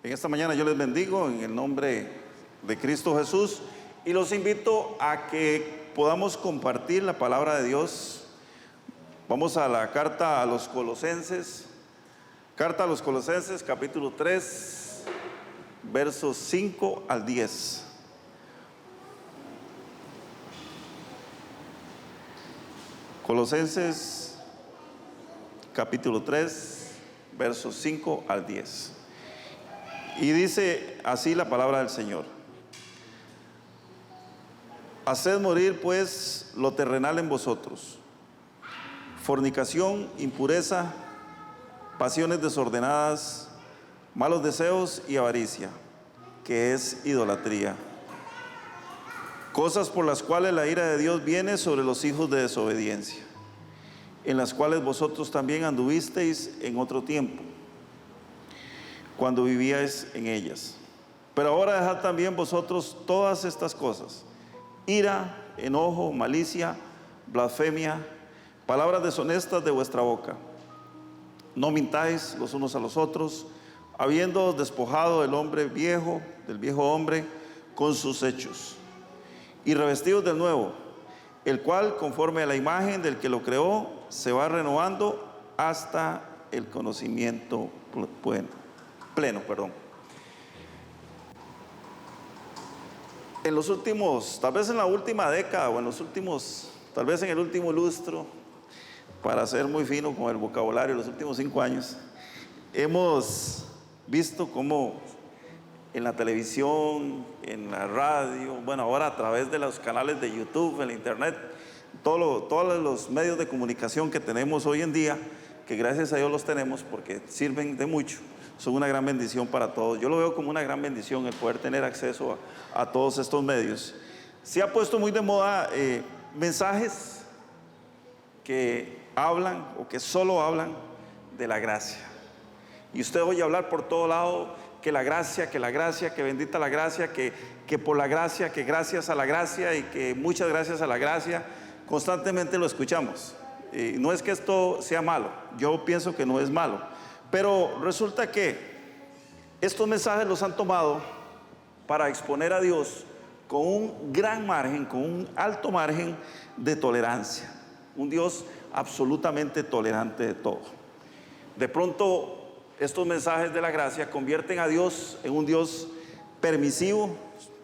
En esta mañana yo les bendigo en el nombre de Cristo Jesús y los invito a que podamos compartir la palabra de Dios. Vamos a la carta a los Colosenses, capítulo 3, versos 5 al 10. Colosenses, capítulo 3, versos 5 al 10. Y dice así la palabra del Señor: haced morir pues lo terrenal en vosotros: fornicación, impureza, pasiones desordenadas, malos deseos y avaricia, que es idolatría, cosas por las cuales la ira de Dios viene sobre los hijos de desobediencia, en las cuales vosotros también anduvisteis en otro tiempo, cuando vivíais en ellas. Pero ahora dejad también vosotros todas estas cosas: ira, enojo, malicia, blasfemia, palabras deshonestas de vuestra boca. No mintáis los unos a los otros, habiendo despojado del viejo hombre con sus hechos, y revestidos del nuevo, el cual, conforme a la imagen del que lo creó, se va renovando hasta el conocimiento pleno. En los últimos, tal vez en la última década o tal vez en el último lustro, para ser muy fino con el vocabulario, los últimos 5 años, hemos visto cómo en la televisión, en la radio, bueno, ahora a través de los canales de YouTube, en la internet, todos los medios de comunicación que tenemos hoy en día, que gracias a Dios los tenemos porque sirven de mucho, son una gran bendición para todos. Yo lo veo como una gran bendición el poder tener acceso a todos estos medios. Se ha puesto muy de moda mensajes que hablan o que solo hablan de la gracia. Y usted oye hablar por todo lado que la gracia, que bendita la gracia, que por la gracia, que gracias a la gracia y que muchas gracias a la gracia. Constantemente lo escuchamos. No es que esto sea malo, yo pienso que no es malo, pero resulta que estos mensajes los han tomado para exponer a Dios con un gran margen, con un alto margen de tolerancia. Un Dios absolutamente tolerante de todo. De pronto, estos mensajes de la gracia convierten a Dios en un Dios permisivo,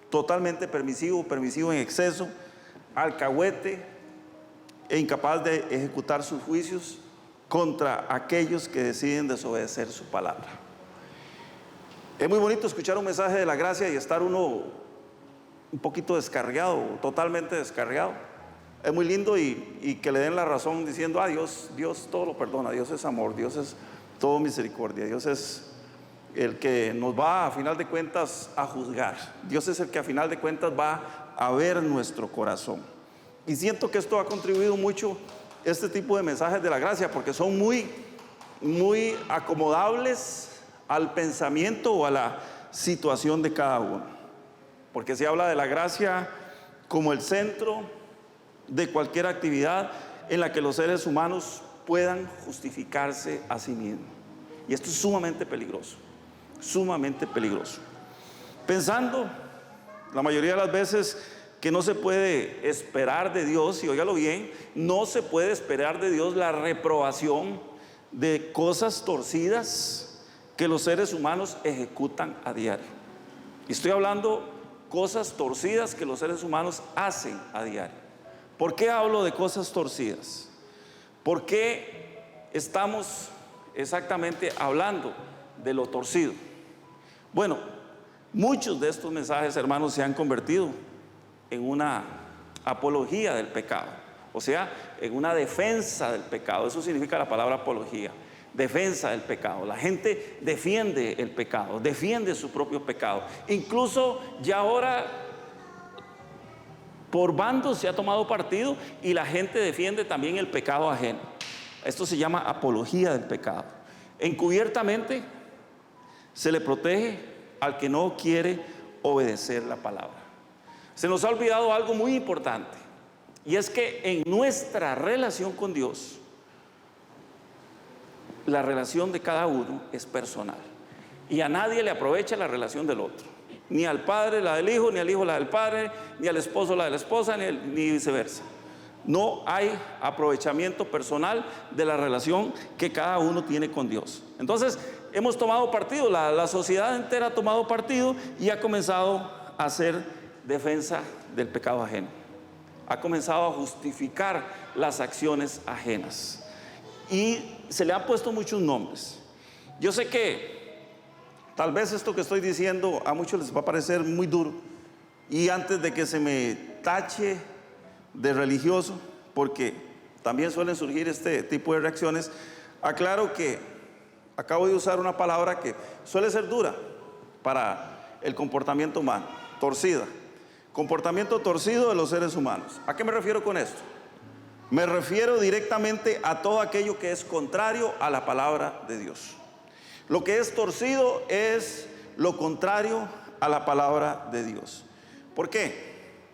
totalmente permisivo en exceso, alcahuete e incapaz de ejecutar sus juicios contra aquellos que deciden desobedecer su palabra. Es muy bonito escuchar un mensaje de la gracia y estar uno un poquito descarriado, totalmente descarriado. Es muy lindo y que le den la razón diciendo: Dios todo lo perdona, Dios es amor, Dios es todo misericordia, Dios es el que nos va a final de cuentas a juzgar, Dios es el que a final de cuentas va a ver nuestro corazón. Y siento que esto ha contribuido mucho, este tipo de mensajes de la gracia, porque son muy acomodables al pensamiento o a la situación de cada uno, porque se habla de la gracia como el centro de cualquier actividad en la que los seres humanos puedan justificarse a sí mismos. Y esto es sumamente peligroso, pensando la mayoría de las veces que no se puede esperar de Dios, y óigalo bien, no se puede esperar de Dios la reprobación de cosas torcidas que los seres humanos ejecutan a diario. Y estoy hablando cosas torcidas que los seres humanos hacen a diario. ¿Por qué hablo de cosas torcidas? ¿Por qué estamos exactamente hablando de lo torcido? Bueno, muchos de estos mensajes, hermanos, se han convertido en una apología del pecado, o sea, en una defensa del pecado. Eso significa la palabra apología, defensa del pecado. La gente defiende el pecado, defiende su propio pecado. Incluso ya ahora por bandos se ha tomado partido y la gente defiende también el pecado ajeno. Esto se llama apología del pecado. Encubiertamente se le protege al que no quiere obedecer la palabra. Se nos ha olvidado algo muy importante, y es que en nuestra relación con Dios, la relación de cada uno es personal. Y a nadie le aprovecha la relación del otro. Ni al padre la del hijo, ni al hijo la del padre, ni al esposo la de la esposa, ni viceversa. No hay aprovechamiento personal de la relación que cada uno tiene con Dios. Entonces hemos tomado partido, la sociedad entera ha tomado partido y ha comenzado a hacer defensa del pecado ajeno. Ha comenzado a justificar las acciones ajenas. Y se le han puesto muchos nombres. Yo sé que tal vez esto que estoy diciendo a muchos les va a parecer muy duro. Y antes de que se me tache de religioso, porque también suelen surgir este tipo de reacciones, aclaro que acabo de usar una palabra que suele ser dura para el comportamiento humano, torcida. Comportamiento torcido de los seres humanos. ¿A qué me refiero con esto? Me refiero directamente a todo aquello que es contrario a la palabra de Dios. Lo que es torcido es lo contrario a la palabra de Dios. ¿Por qué?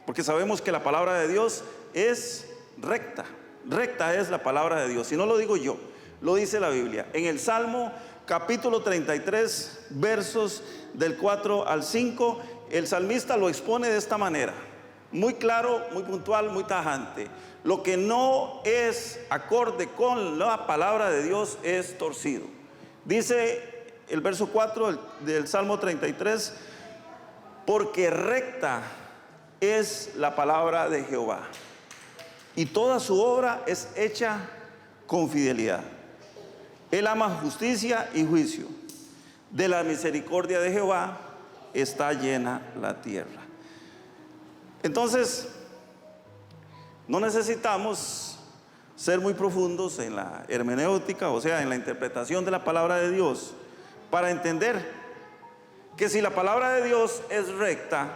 Porque sabemos que la palabra de Dios es recta. Recta es la palabra de Dios. Si no lo digo yo, lo dice la Biblia. En el Salmo capítulo 33, versos del 4 al 5, el salmista lo expone de esta manera. Muy claro, muy puntual, muy tajante. Lo que no es acorde con la palabra de Dios es torcido. Dice el verso 4 del Salmo 33, porque recta es la palabra de Jehová, y toda su obra es hecha con fidelidad. Él ama justicia y juicio. De la misericordia de Jehová está llena la tierra. Entonces, no necesitamos ser muy profundos en la hermenéutica, o sea, en la interpretación de la palabra de Dios, para entender que si la palabra de Dios es recta,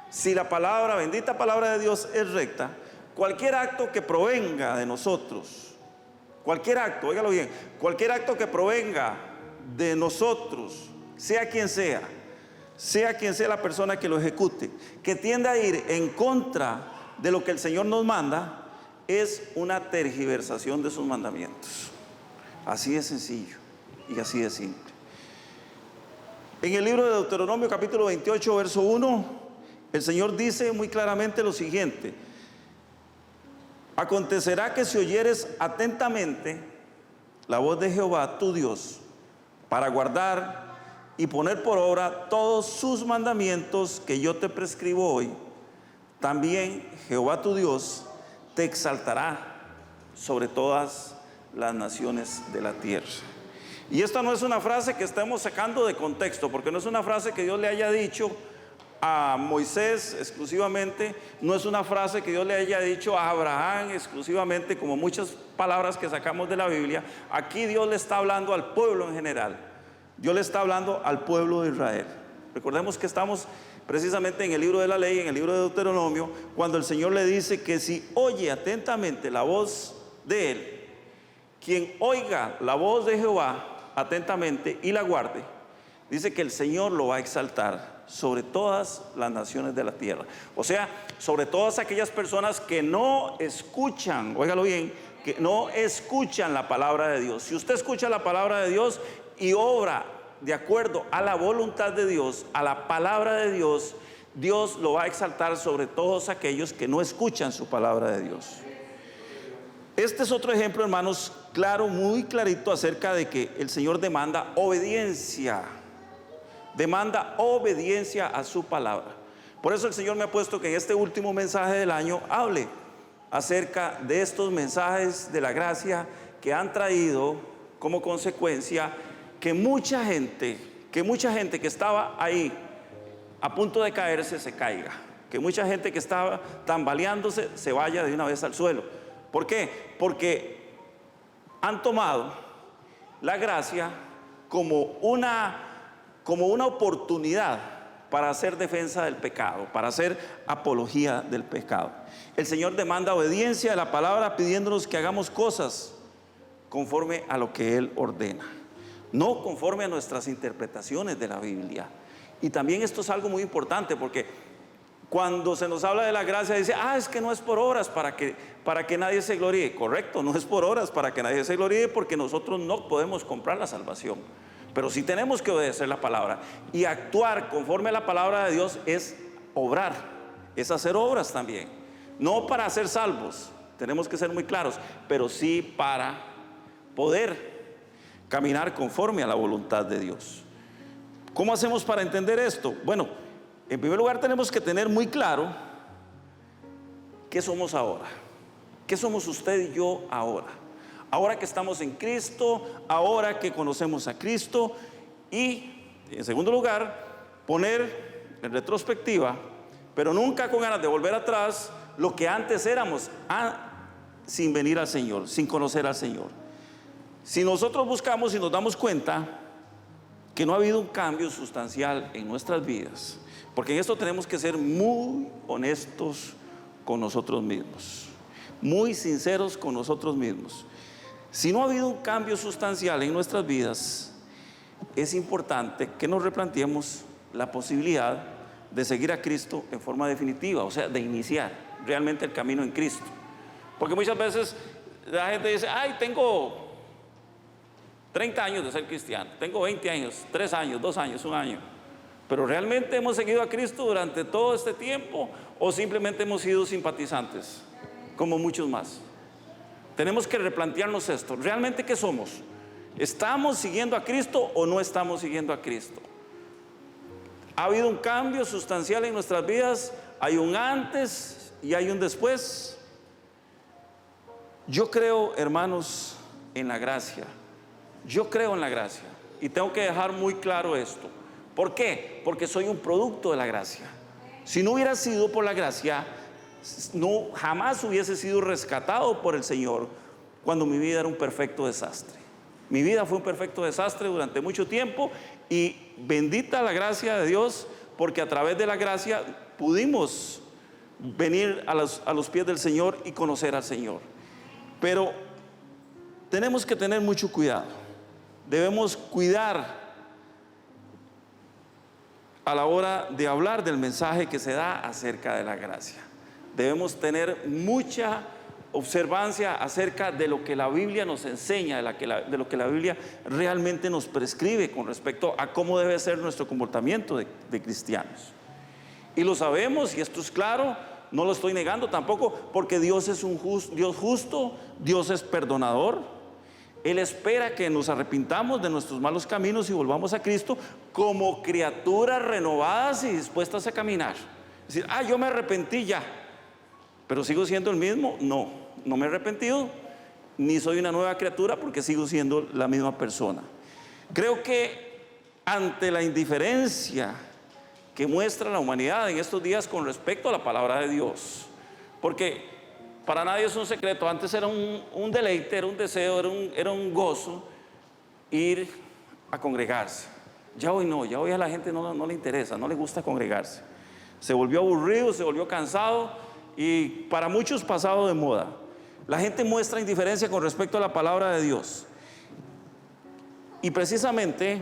si la palabra, bendita palabra de Dios es recta, cualquier acto que provenga de nosotros, cualquier acto, óigalo bien, cualquier acto que provenga de nosotros, sea quien sea la persona que lo ejecute, que tienda a ir en contra de lo que el Señor nos manda, es una tergiversación de sus mandamientos. Así de sencillo y así de simple. En el libro de Deuteronomio capítulo 28, verso 1, el Señor dice muy claramente lo siguiente: acontecerá que si oyeres atentamente la voz de Jehová tu Dios, para guardar y poner por obra todos sus mandamientos que yo te prescribo hoy, también Jehová tu Dios te exaltará sobre todas las naciones de la tierra. Y esta no es una frase que estemos sacando de contexto, porque no es una frase que Dios le haya dicho a Moisés exclusivamente, no es una frase que Dios le haya dicho a Abraham exclusivamente, como muchas palabras que sacamos de la Biblia. Aquí Dios le está hablando al pueblo en general. Dios le está hablando al pueblo de Israel. Recordemos que estamos precisamente en el libro de la ley, en el libro de Deuteronomio, cuando el Señor le dice que si oye atentamente la voz de Él, quien oiga la voz de Jehová atentamente y la guarde, dice que el Señor lo va a exaltar sobre todas las naciones de la tierra. O sea, sobre todas aquellas personas que no escuchan, óigalo bien, que no escuchan la palabra de Dios. Si usted escucha la palabra de Dios y obra de acuerdo a la voluntad de Dios, a la palabra de Dios, Dios lo va a exaltar sobre todos aquellos que no escuchan su palabra de Dios. Este es otro ejemplo, hermanos, claro, muy clarito acerca de que el Señor demanda obediencia a su palabra. Por eso el Señor me ha puesto que en este último mensaje del año hable acerca de estos mensajes de la gracia que han traído como consecuencia que mucha gente que estaba ahí a punto de caerse se caiga, que mucha gente que estaba tambaleándose se vaya de una vez al suelo. ¿Por qué? Porque han tomado la gracia como una oportunidad para hacer defensa del pecado, para hacer apología del pecado. El Señor demanda obediencia a la palabra, pidiéndonos que hagamos cosas conforme a lo que Él ordena, no conforme a nuestras interpretaciones de la Biblia. Y también esto es algo muy importante, porque cuando se nos habla de la gracia, dice, es que no es por obras para que nadie se gloríe. Correcto, no es por obras para que nadie se gloríe, porque nosotros no podemos comprar la salvación. pero sí tenemos que obedecer la palabra. Y actuar conforme a la palabra de Dios es obrar, es hacer obras también. No para ser salvos, tenemos que ser muy claros, pero sí para poder caminar conforme a la voluntad de Dios. ¿Cómo hacemos para entender esto? Bueno, en primer lugar tenemos que tener muy claro qué somos ahora. ¿Qué somos usted y yo ahora? Ahora que estamos en Cristo, ahora que conocemos a Cristo. Y en segundo lugar, poner en retrospectiva, pero nunca con ganas de volver atrás, lo que antes éramos sin venir al Señor, sin conocer al Señor. Si nosotros buscamos y nos damos cuenta que no ha habido un cambio sustancial en nuestras vidas, porque en esto tenemos que ser muy honestos con nosotros mismos, muy sinceros con nosotros mismos. Si no ha habido un cambio sustancial en nuestras vidas, es importante que nos replanteemos la posibilidad de seguir a Cristo en forma definitiva, o sea, de iniciar realmente el camino en Cristo. Porque muchas veces la gente dice: ay, tengo 30 años de ser cristiano, tengo 20 años, 3 años, 2 años, 1 año. Pero ¿realmente hemos seguido a Cristo durante todo este tiempo o simplemente hemos sido simpatizantes, como muchos más? Tenemos que replantearnos esto. ¿Realmente qué somos? ¿Estamos siguiendo a Cristo o no estamos siguiendo a Cristo? ¿Ha habido un cambio sustancial en nuestras vidas? ¿Hay un antes y hay un después? Yo creo, hermanos, en la gracia. Yo creo en la gracia y tengo que dejar muy claro esto. ¿Por qué? Porque soy un producto de la gracia. Si no hubiera sido por la gracia, jamás hubiese sido rescatado por el Señor cuando mi vida era un perfecto desastre. Mi vida fue un perfecto desastre durante mucho tiempo y bendita la gracia de Dios, porque a través de la gracia pudimos venir a los pies del Señor y conocer al Señor. Pero tenemos que tener mucho cuidado. Debemos cuidar a la hora de hablar del mensaje que se da acerca de la gracia. Debemos tener mucha observancia acerca de lo que la Biblia nos enseña, de lo que la Biblia realmente nos prescribe con respecto a cómo debe ser nuestro comportamiento de cristianos. Y lo sabemos, y esto es claro, no lo estoy negando tampoco, porque Dios es un Dios justo, Dios es perdonador. Él espera que nos arrepintamos de nuestros malos caminos y volvamos a Cristo como criaturas renovadas y dispuestas a caminar. Es decir, yo me arrepentí ya, pero sigo siendo el mismo. No me he arrepentido, ni soy una nueva criatura, porque sigo siendo la misma persona. Creo que ante la indiferencia que muestra la humanidad en estos días con respecto a la palabra de Dios, porque para nadie es un secreto, antes era un deleite, era un deseo, era un gozo ir a congregarse. Ya hoy no, ya hoy a la gente no le interesa, no le gusta congregarse. Se volvió aburrido, se volvió cansado y para muchos pasado de moda. La gente muestra indiferencia con respecto a la palabra de Dios. Y precisamente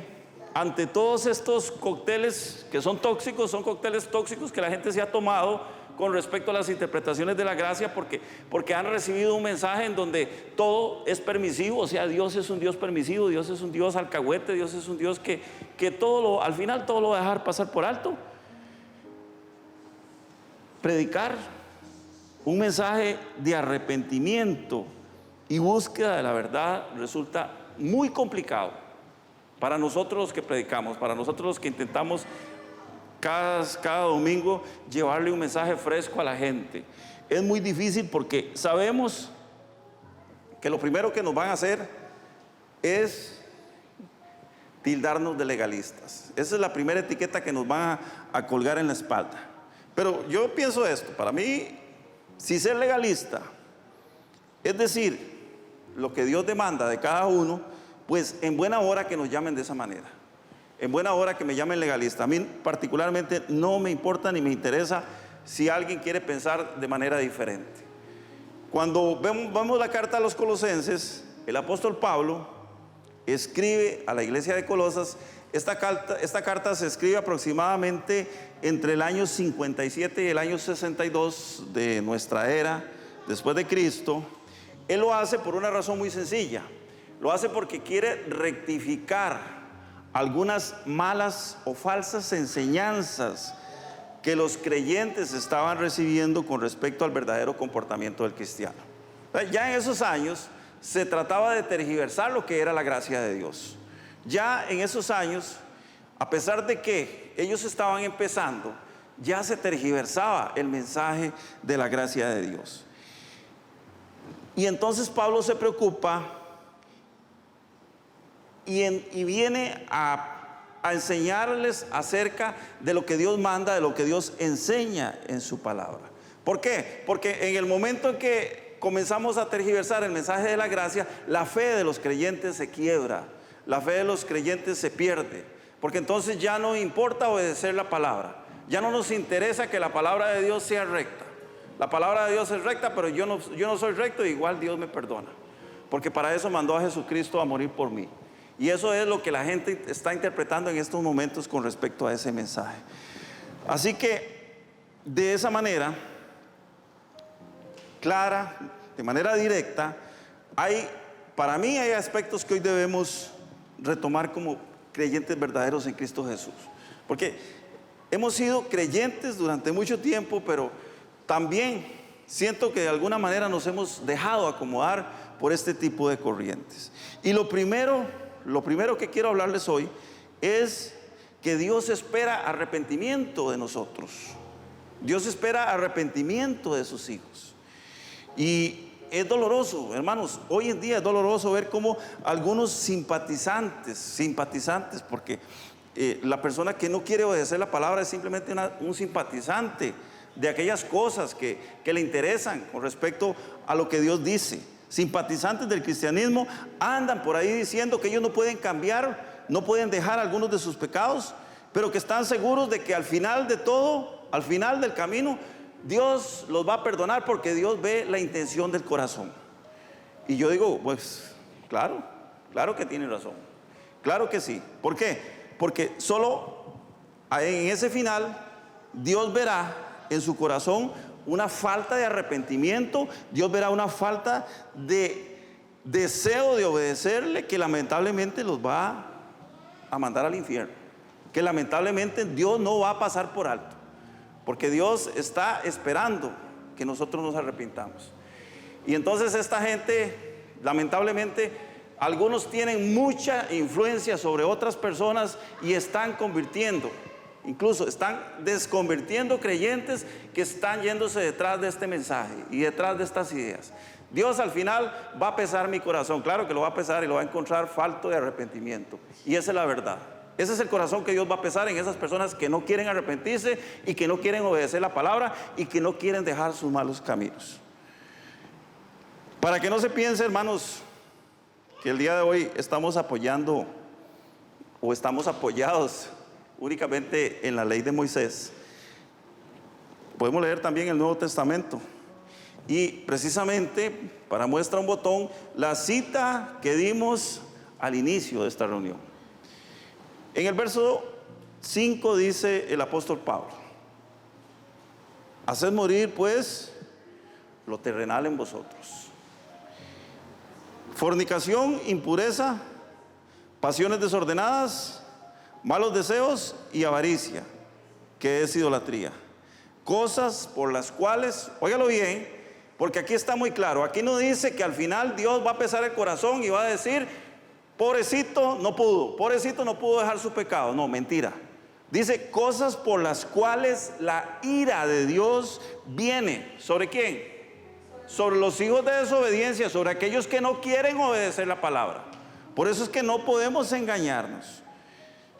ante todos estos cócteles que son tóxicos, son cócteles tóxicos que la gente se ha tomado con respecto a las interpretaciones de la gracia, porque han recibido un mensaje en donde todo es permisivo. O sea, Dios es un Dios permisivo, Dios es un Dios alcahuete, Dios es un Dios que al final todo lo va a dejar pasar por alto. Predicar un mensaje de arrepentimiento y búsqueda de la verdad resulta muy complicado para nosotros los que predicamos, para nosotros los que intentamos cada domingo llevarle un mensaje fresco a la gente. Es muy difícil porque sabemos que lo primero que nos van a hacer es tildarnos de legalistas. Esa es la primera etiqueta que nos van a colgar en la espalda. Pero yo pienso esto, para mí, si ser legalista, es decir, lo que Dios demanda de cada uno, pues en buena hora que nos llamen de esa manera. En buena hora que me llamen legalista. A mí particularmente no me importa ni me interesa si alguien quiere pensar de manera diferente. Cuando vemos la carta a los Colosenses, el apóstol Pablo escribe a la iglesia de Colosas. Esta carta se escribe aproximadamente entre el año 57 y el año 62 de nuestra era, después de Cristo. Él lo hace por una razón muy sencilla. Lo hace porque quiere rectificar algunas malas o falsas enseñanzas que los creyentes estaban recibiendo con respecto al verdadero comportamiento del cristiano. Ya en esos años se trataba de tergiversar lo que era la gracia de Dios. Ya en esos años, a pesar de que ellos estaban empezando, ya se tergiversaba el mensaje de la gracia de Dios. Y entonces Pablo se preocupa y viene a enseñarles acerca de lo que Dios manda, de lo que Dios enseña en su palabra. ¿Por qué? Porque en el momento en que comenzamos a tergiversar el mensaje de la gracia, la fe de los creyentes se quiebra, la fe de los creyentes se pierde, porque entonces ya no importa obedecer la palabra, ya no nos interesa que la palabra de Dios sea recta. La palabra de Dios es recta, pero yo no soy recto, y igual Dios me perdona, porque para eso mandó a Jesucristo a morir por mí. Y eso es lo que la gente está interpretando en estos momentos con respecto a ese mensaje. Así que de esa manera clara, de manera directa, para mí hay aspectos que hoy debemos retomar como creyentes verdaderos en Cristo Jesús. Porque hemos sido creyentes durante mucho tiempo, pero también siento que de alguna manera nos hemos dejado acomodar por este tipo de corrientes. Y lo primero que quiero hablarles hoy es que Dios espera arrepentimiento de nosotros. Dios espera arrepentimiento de sus hijos. Y es doloroso, hermanos, hoy en día es doloroso ver cómo algunos simpatizantes, porque la persona que no quiere obedecer la palabra es simplemente un simpatizante de aquellas cosas que le interesan con respecto a lo que Dios dice. Simpatizantes del cristianismo andan por ahí diciendo que ellos no pueden cambiar, no pueden dejar algunos de sus pecados, pero que están seguros de que al final de todo, al final del camino, Dios los va a perdonar, porque Dios ve la intención del corazón. Y yo digo, pues claro que tiene razón, claro que sí. ¿Por qué? Porque solo en ese final Dios verá en su corazón una falta de arrepentimiento, Dios verá una falta de deseo de obedecerle, que lamentablemente los va a mandar al infierno, que lamentablemente Dios no va a pasar por alto, porque Dios está esperando que nosotros nos arrepintamos. Y entonces esta gente, lamentablemente, algunos tienen mucha influencia sobre otras personas y están convirtiendo, incluso están desconvirtiendo creyentes que están yéndose detrás de este mensaje y detrás de estas ideas. Dios al final va a pesar mi corazón, claro que lo va a pesar, y lo va a encontrar falto de arrepentimiento. Y esa es la verdad. Ese es el corazón que Dios va a pesar en esas personas que no quieren arrepentirse y que no quieren obedecer la palabra y que no quieren dejar sus malos caminos. Para que no se piense, hermanos, que el día de hoy estamos apoyando o estamos apoyados únicamente en la ley de Moisés. Podemos leer también el Nuevo Testamento, y precisamente para muestra un botón la cita que dimos al inicio de esta reunión. En el verso 5 dice el apóstol Pablo: haced morir pues lo terrenal en vosotros: fornicación, impureza, pasiones desordenadas, malos deseos y avaricia, que es idolatría. Cosas por las cuales, óigalo bien, porque aquí está muy claro, aquí no dice que al final Dios va a pesar el corazón y va a decir, pobrecito no pudo dejar su pecado. No, mentira. Dice cosas por las cuales la ira de Dios viene. ¿Sobre quién? Sobre los hijos de desobediencia, sobre aquellos que no quieren obedecer la palabra. Por eso es que no podemos engañarnos.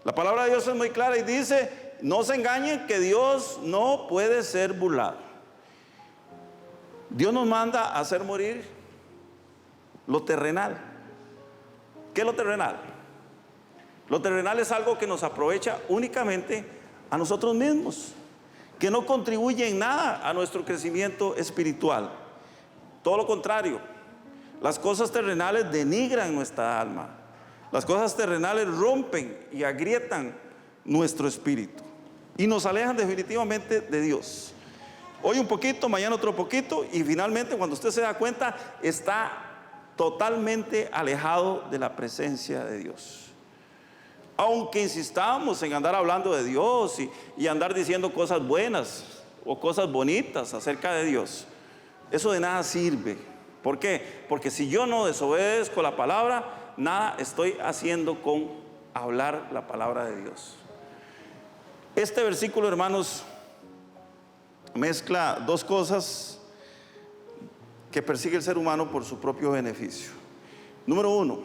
La palabra de Dios es muy clara y dice, no se engañen, que Dios no puede ser burlado. Dios nos manda a hacer morir lo terrenal. ¿Qué es lo terrenal? Lo terrenal es algo que nos aprovecha únicamente a nosotros mismos, que no contribuye en nada a nuestro crecimiento espiritual. Todo lo contrario, las cosas terrenales denigran nuestra alma. Las cosas terrenales rompen y agrietan nuestro espíritu y nos alejan definitivamente de Dios. Hoy un poquito, mañana otro poquito, y finalmente cuando usted se da cuenta está totalmente alejado de la presencia de Dios. Aunque insistábamos en andar hablando de Dios y andar diciendo cosas buenas o cosas bonitas acerca de Dios, eso de nada sirve. ¿Por qué? Porque si yo no desobedezco la palabra, nada estoy haciendo con hablar la palabra de Dios. Este versículo, hermanos, mezcla dos cosas que persigue el ser humano por su propio beneficio. Número uno,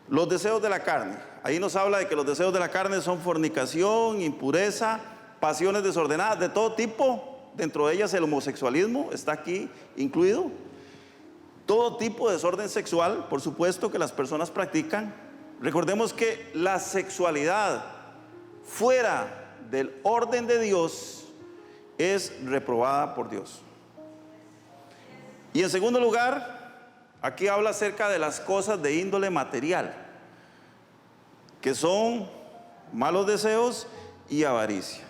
los deseos de la carne. Ahí nos habla de que los deseos de la carne son fornicación, impureza, pasiones desordenadas de todo tipo. Dentro de ellas el homosexualismo está aquí incluido. Todo tipo de desorden sexual, por supuesto, que las personas practican. Recordemos que la sexualidad fuera del orden de Dios es reprobada por Dios. Y en segundo lugar, aquí habla acerca de las cosas de índole material, que son malos deseos y avaricia.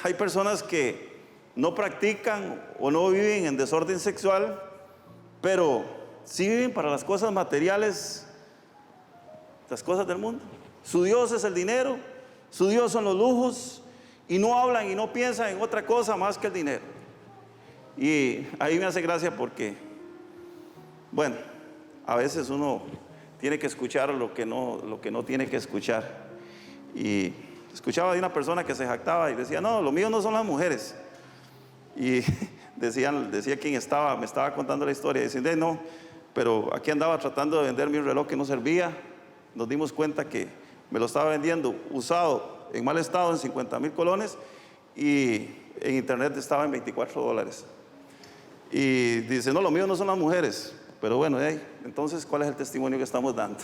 Hay personas que no practican o no viven en desorden sexual, pero sí viven para las cosas materiales, las cosas del mundo. Su Dios es el dinero, su Dios son los lujos, y no hablan y no piensan en otra cosa más que el dinero. Y ahí me hace gracia porque, bueno, a veces uno tiene que escuchar lo que no tiene que escuchar. Y escuchaba de una persona que se jactaba y decía, no, lo mío no son las mujeres. Y decía quien me estaba contando la historia, diciendo, no, pero aquí andaba tratando de venderme un reloj que no servía. Nos dimos cuenta que me lo estaba vendiendo usado, en mal estado, en 50,000 colones, y en internet estaba en $24. Y dice, no, lo mío no son las mujeres. Pero bueno, entonces, ¿cuál es el testimonio que estamos dando?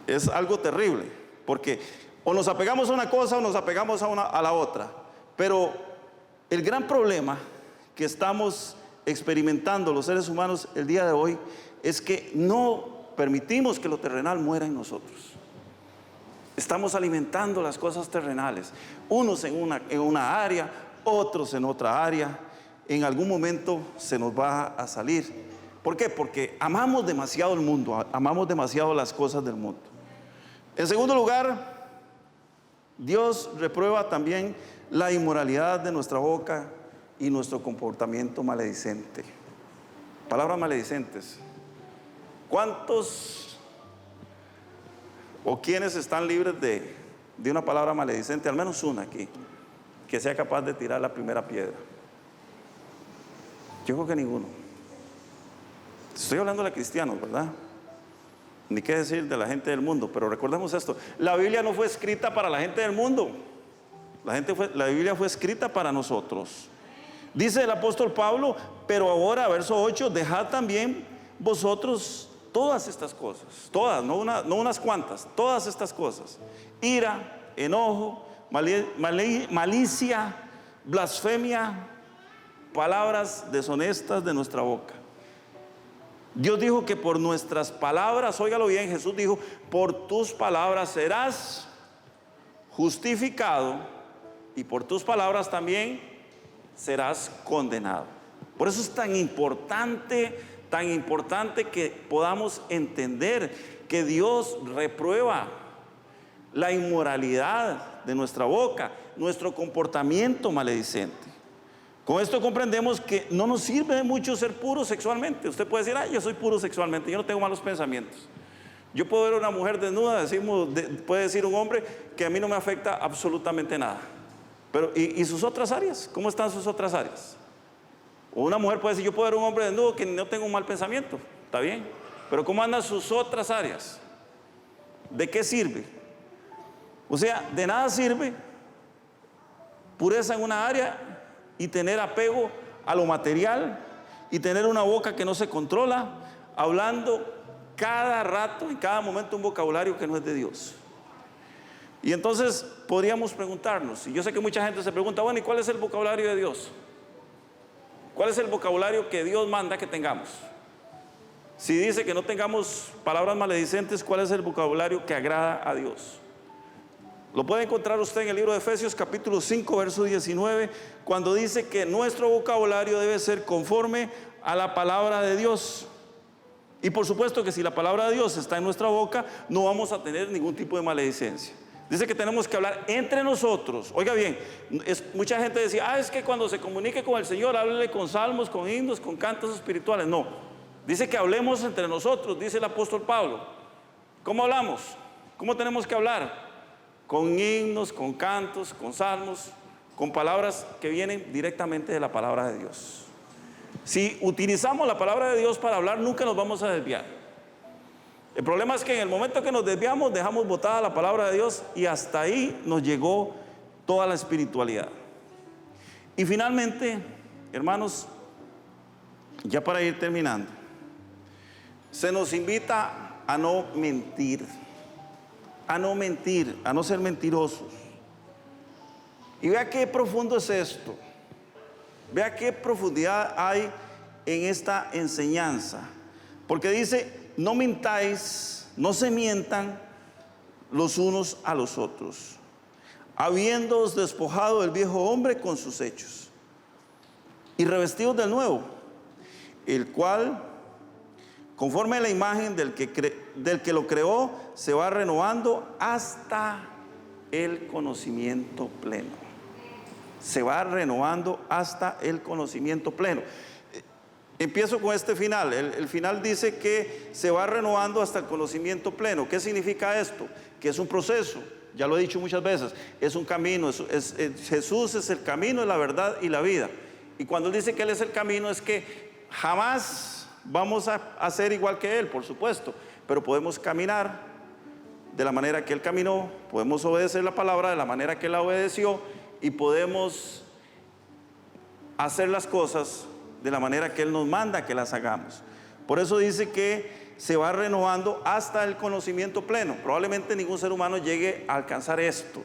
Es algo terrible, porque o nos apegamos a una cosa o nos apegamos a la otra. Pero el gran problema que estamos experimentando los seres humanos el día de hoy es que no permitimos que lo terrenal muera en nosotros. Estamos alimentando las cosas terrenales, unos en una área, otros en otra área. En algún momento se nos va a salir. ¿Por qué? Porque amamos demasiado el mundo, amamos demasiado las cosas del mundo. En segundo lugar, Dios reprueba también la inmoralidad de nuestra boca y nuestro comportamiento maledicente. Palabras maledicentes. ¿Cuántos o quiénes están libres de una palabra maledicente? Al menos una aquí, que sea capaz de tirar la primera piedra. Yo creo que ninguno. Estoy hablando de cristianos, ¿verdad? Ni qué decir de la gente del mundo, pero recordemos esto: la Biblia no fue escrita para la gente del mundo. La Biblia fue escrita para nosotros. Dice el apóstol Pablo, pero ahora, verso 8, dejad también vosotros todas estas cosas, todas, no unas cuantas, todas estas cosas: ira, enojo, malicia, blasfemia, palabras deshonestas de nuestra boca. Dios dijo que por nuestras palabras, óigalo bien, Jesús dijo, por tus palabras serás justificado y por tus palabras también serás condenado. Por eso es tan importante que podamos entender que Dios reprueba la inmoralidad de nuestra boca, nuestro comportamiento maledicente. Con esto comprendemos que no nos sirve de mucho ser puro sexualmente. Usted puede decir, yo soy puro sexualmente, yo no tengo malos pensamientos. Yo puedo ver a una mujer desnuda, puede decir un hombre que a mí no me afecta absolutamente nada. Pero, ¿y sus otras áreas? ¿Cómo están sus otras áreas? O una mujer puede decir, yo puedo ver a un hombre desnudo que no tengo un mal pensamiento. Está bien, pero ¿cómo andan sus otras áreas? ¿De qué sirve? O sea, de nada sirve pureza en una área y tener apego a lo material y tener una boca que no se controla, hablando cada rato, en cada momento, un vocabulario que no es de Dios. Y entonces podríamos preguntarnos, y yo sé que mucha gente se pregunta, bueno, ¿y cuál es el vocabulario de Dios? ¿Cuál es el vocabulario que Dios manda que tengamos? Si dice que no tengamos palabras maledicentes, ¿cuál es el vocabulario que agrada a Dios? Lo puede encontrar usted en el libro de Efesios capítulo 5 verso 19, cuando dice que nuestro vocabulario debe ser conforme a la palabra de Dios. Y por supuesto que si la palabra de Dios está en nuestra boca, no vamos a tener ningún tipo de maledicencia. Dice que tenemos que hablar entre nosotros. Oiga bien, mucha gente decía, es que cuando se comunique con el Señor, háblele con salmos, con himnos, con cantos espirituales. No, dice que hablemos entre nosotros, dice el apóstol Pablo. ¿Cómo hablamos? ¿Cómo tenemos que hablar? Con himnos, con cantos, con salmos, con palabras que vienen directamente de la palabra de Dios. Si utilizamos la palabra de Dios para hablar, nunca nos vamos a desviar. El problema es que en el momento que nos desviamos, dejamos botada la palabra de Dios y hasta ahí nos llegó toda la espiritualidad. Y finalmente, hermanos, ya para ir terminando, se nos invita a no mentir, a no ser mentirosos. Y vea qué profundo es esto, vea qué profundidad hay en esta enseñanza, porque dice, no mintáis, no se mientan los unos a los otros, habiéndoos despojado del viejo hombre con sus hechos, y revestidos del nuevo, el cual, conforme a la imagen del que lo creó, se va renovando hasta el conocimiento pleno. Se va renovando hasta el conocimiento pleno. Empiezo con este final. El final dice que se va renovando hasta el conocimiento pleno. ¿Qué significa esto? Que es un proceso. Ya lo he dicho muchas veces. Es un camino. Jesús es el camino, la verdad y la vida. Y cuando Él dice que Él es el camino, es que jamás vamos a ser igual que Él, por supuesto. Pero podemos caminar de la manera que Él caminó. Podemos obedecer la palabra de la manera que Él la obedeció. Y podemos hacer las cosas de la manera que Él nos manda que las hagamos. Por eso dice que se va renovando hasta el conocimiento pleno. Probablemente ningún ser humano llegue a alcanzar esto,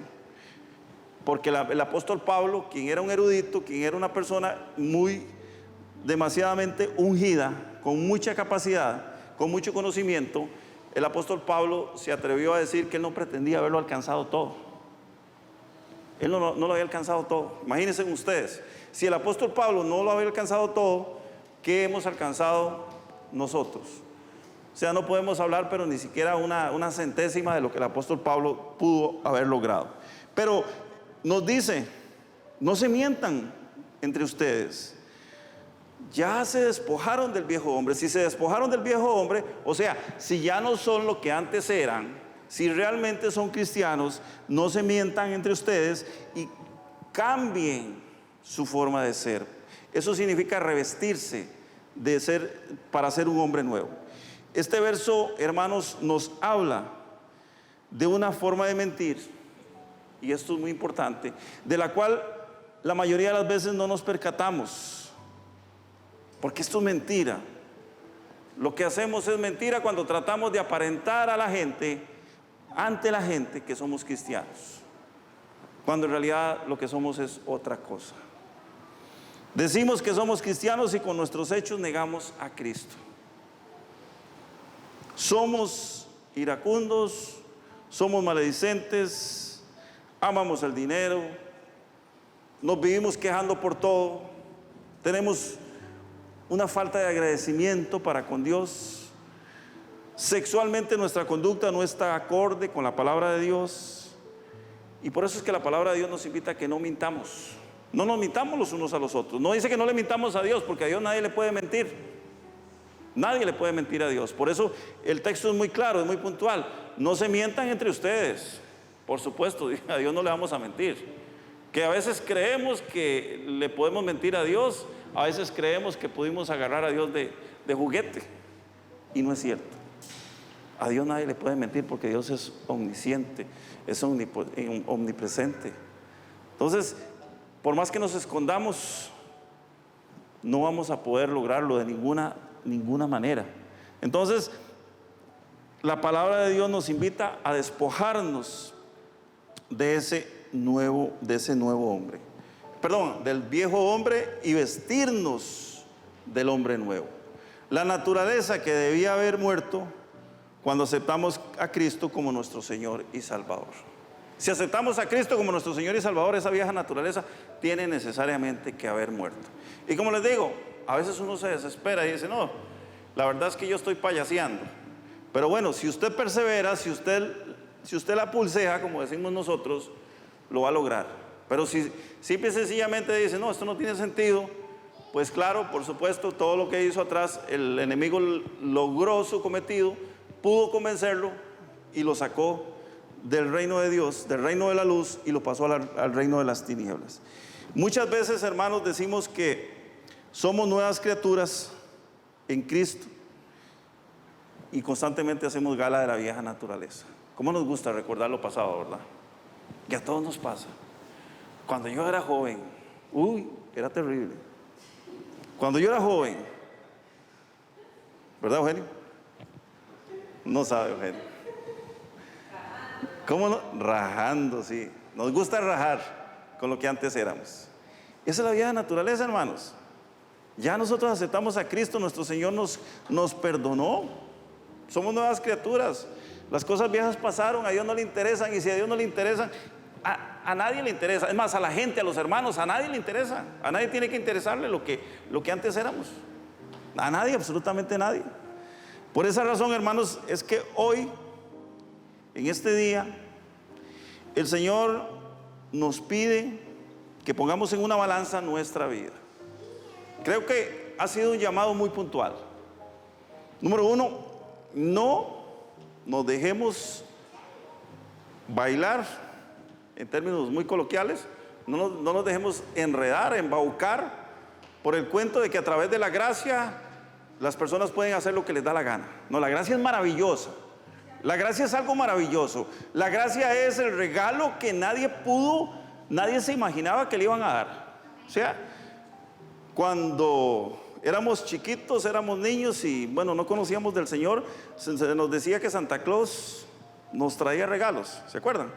porque el apóstol Pablo, quien era un erudito, quien era una persona demasiadamente ungida, con mucha capacidad, con mucho conocimiento, el apóstol Pablo se atrevió a decir que él no pretendía haberlo alcanzado todo. Él no lo había alcanzado todo. Imagínense ustedes, si el apóstol Pablo no lo había alcanzado todo, ¿qué hemos alcanzado nosotros? O sea, no podemos hablar, pero ni siquiera una centésima de lo que el apóstol Pablo pudo haber logrado. Pero nos dice, no se mientan entre ustedes. Ya se despojaron del viejo hombre. Si se despojaron del viejo hombre, o sea, si ya no son lo que antes eran, si realmente son cristianos, no se mientan entre ustedes y cambien su forma de ser. Eso significa revestirse para ser un hombre nuevo. Este verso, hermanos, nos habla de una forma de mentir, y esto es muy importante, de la cual la mayoría de las veces no nos percatamos, porque esto es mentira. Lo que hacemos es mentira cuando tratamos de aparentar a la gente, ante la gente, que somos cristianos, cuando en realidad lo que somos es otra cosa. Decimos que somos cristianos y con nuestros hechos negamos a Cristo. Somos iracundos, somos maledicentes, amamos el dinero, nos vivimos quejando por todo, tenemos una falta de agradecimiento para con Dios. Sexualmente nuestra conducta no está acorde con la palabra de Dios. Y por eso es que la palabra de Dios nos invita a que no mintamos. No nos mintamos los unos a los otros. No dice que no le mintamos a Dios, porque a Dios nadie le puede mentir. Nadie le puede mentir a Dios. Por eso el texto es muy claro, es muy puntual. No se mientan entre ustedes. Por supuesto, a Dios no le vamos a mentir. Que a veces creemos que le podemos mentir a Dios, a veces creemos que pudimos agarrar a Dios de juguete. Y no es cierto. A Dios nadie le puede mentir, porque Dios es omnisciente, es omnipresente. Entonces, por más que nos escondamos, no vamos a poder lograrlo de ninguna manera. Entonces, la palabra de Dios nos invita a despojarnos de ese nuevo hombre. Perdón, del viejo hombre, y vestirnos del hombre nuevo. La naturaleza que debía haber muerto cuando aceptamos a Cristo como nuestro Señor y Salvador. Si aceptamos a Cristo como nuestro Señor y Salvador, esa vieja naturaleza tiene necesariamente que haber muerto. Y como les digo, a veces uno se desespera y dice, no, la verdad es que yo estoy payaseando. Pero bueno, si usted persevera, si usted la pulsea, como decimos nosotros, lo va a lograr. Pero si simple y sencillamente dice, no, esto no tiene sentido, pues claro, por supuesto, todo lo que hizo atrás, el enemigo logró su cometido, pudo convencerlo y lo sacó del reino de Dios, del reino de la luz, y lo pasó al reino de las tinieblas. Muchas veces, hermanos, decimos que somos nuevas criaturas en Cristo y constantemente hacemos gala de la vieja naturaleza. ¿Cómo nos gusta recordar lo pasado, verdad? Que a todos nos pasa. Cuando yo era joven, era terrible. Cuando yo era joven, ¿verdad, Eugenio? No sabe, Eugenio. ¿Cómo no? Rajando, sí. Nos gusta rajar con lo que antes éramos. Esa es la vieja naturaleza, hermanos. Ya nosotros aceptamos a Cristo, nuestro Señor nos perdonó. Somos nuevas criaturas. Las cosas viejas pasaron, a Dios no le interesan, y si a Dios no le interesan, a nadie le interesa. Es más, a la gente, a los hermanos, a nadie le interesa. A nadie tiene que interesarle lo que antes éramos. A nadie, absolutamente nadie. Por esa razón, hermanos, es que hoy, en este día, el Señor nos pide que pongamos en una balanza nuestra vida. Creo que ha sido un llamado muy puntual. Número uno, no nos dejemos bailar, en términos muy coloquiales, no nos dejemos enredar, embaucar por el cuento de que a través de la gracia las personas pueden hacer lo que les da la gana. No, la gracia es maravillosa. La gracia es algo maravilloso. La gracia es el regalo que nadie se imaginaba que le iban a dar. O sea, cuando éramos chiquitos, éramos niños y bueno, no conocíamos del Señor, se nos decía que Santa Claus nos traía regalos, ¿se acuerdan?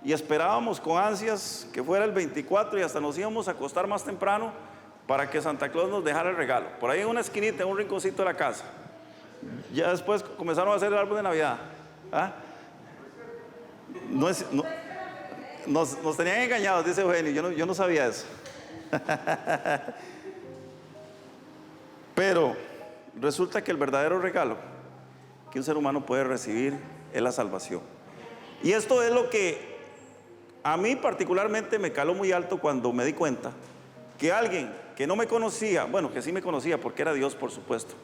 Y esperábamos con ansias que fuera el 24 y hasta nos íbamos a acostar más temprano para que Santa Claus nos dejara el regalo. Por ahí en una esquinita, en un rinconcito de la casa. Ya después comenzaron a hacer el árbol de Navidad. ¿Ah? Nos tenían engañados, dice Eugenio. Yo no sabía eso. Pero resulta que el verdadero regalo que un ser humano puede recibir es la salvación. Y esto es lo que a mí particularmente me caló muy alto cuando me di cuenta que alguien que no me conocía, bueno, que sí me conocía porque era Dios, por supuesto,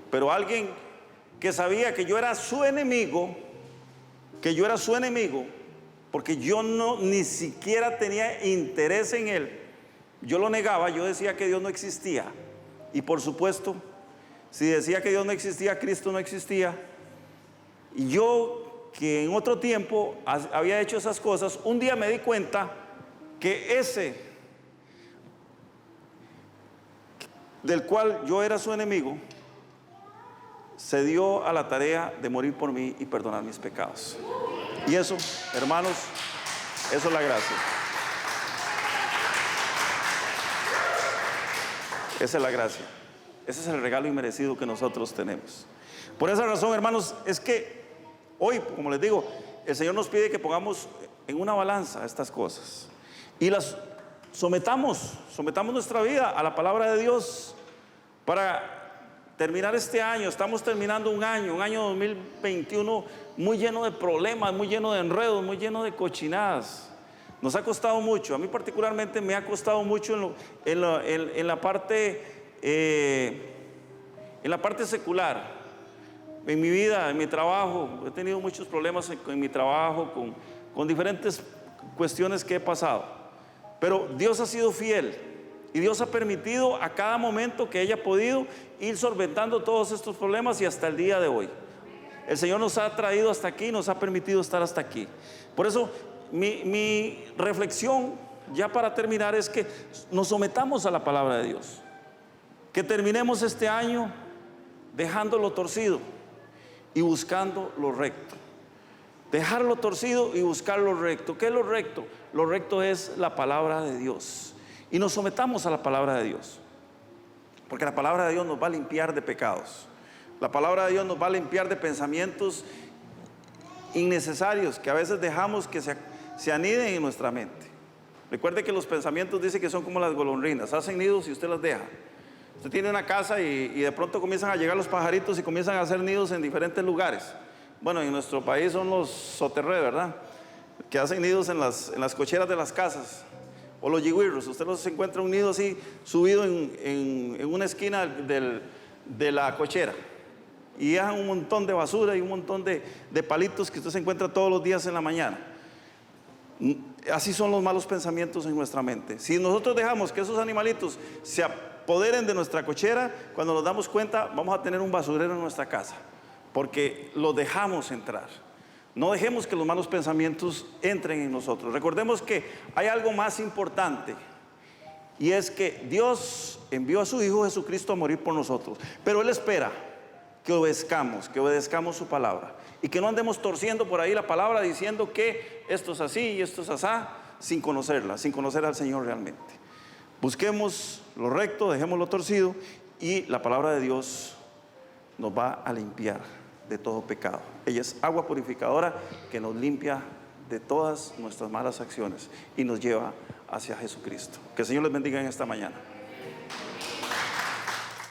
pero alguien que sabía que yo era su enemigo, porque yo ni siquiera tenía interés en él, yo lo negaba, yo decía que Dios no existía. Y por supuesto, si decía que Dios no existía, Cristo no existía. Y yo, que en otro tiempo había hecho esas cosas, un día me di cuenta que ese del cual yo era su enemigo se dio a la tarea de morir por mí y perdonar mis pecados. Y eso, hermanos, eso es la gracia. Esa es la gracia. Ese es el regalo inmerecido que nosotros tenemos. Por esa razón, hermanos, es que hoy, como les digo, el Señor nos pide que pongamos en una balanza estas cosas y las sometamos nuestra vida a la palabra de Dios para terminar este año. Estamos terminando un año 2021 muy lleno de problemas, muy lleno de enredos, muy lleno de cochinadas. Nos ha costado mucho. A mí particularmente me ha costado mucho en la parte secular. En mi vida, en mi trabajo, he tenido muchos problemas en mi trabajo con diferentes cuestiones que he pasado. Pero Dios ha sido fiel y Dios ha permitido a cada momento que haya podido ir solventando todos estos problemas y hasta el día de hoy. El Señor nos ha traído hasta aquí, nos ha permitido estar hasta aquí. Por eso mi reflexión, ya para terminar, es que nos sometamos a la palabra de Dios. Que terminemos este año dejando lo torcido y buscando lo recto. Dejar lo torcido y buscar lo recto. ¿Qué es lo recto? Lo recto es la palabra de Dios. Y nos sometamos a la palabra de Dios. Porque la palabra de Dios nos va a limpiar de pecados. La palabra de Dios nos va a limpiar de pensamientos innecesarios que a veces dejamos que se aniden en nuestra mente. Recuerde que los pensamientos dicen que son como las golondrinas, hacen nidos y usted las deja. Usted tiene una casa y de pronto comienzan a llegar los pajaritos y comienzan a hacer nidos en diferentes lugares. Bueno, en nuestro país son los soterrés, ¿verdad? Que hacen nidos en las cocheras de las casas. O los yigüirros. Usted los encuentra un nido así subido en una esquina de la cochera. Y dejan un montón de basura y un montón de palitos que usted se encuentra todos los días en la mañana. Así son los malos pensamientos en nuestra mente. Si nosotros dejamos que esos animalitos se apoderen de nuestra cochera, cuando nos damos cuenta vamos a tener un basurero en nuestra casa, porque los dejamos entrar. No dejemos que los malos pensamientos entren en nosotros. Recordemos que hay algo más importante, y es que Dios envió a su Hijo Jesucristo a morir por nosotros, pero Él espera que obedezcamos su palabra, y que no andemos torciendo por ahí la palabra diciendo que esto es así y esto es asá, sin conocerla, sin conocer al Señor realmente. Busquemos lo recto, dejemos lo torcido, y la palabra de Dios nos va a limpiar de todo pecado. Ella es agua purificadora que nos limpia de todas nuestras malas acciones y nos lleva hacia Jesucristo. Que el Señor les bendiga en esta mañana.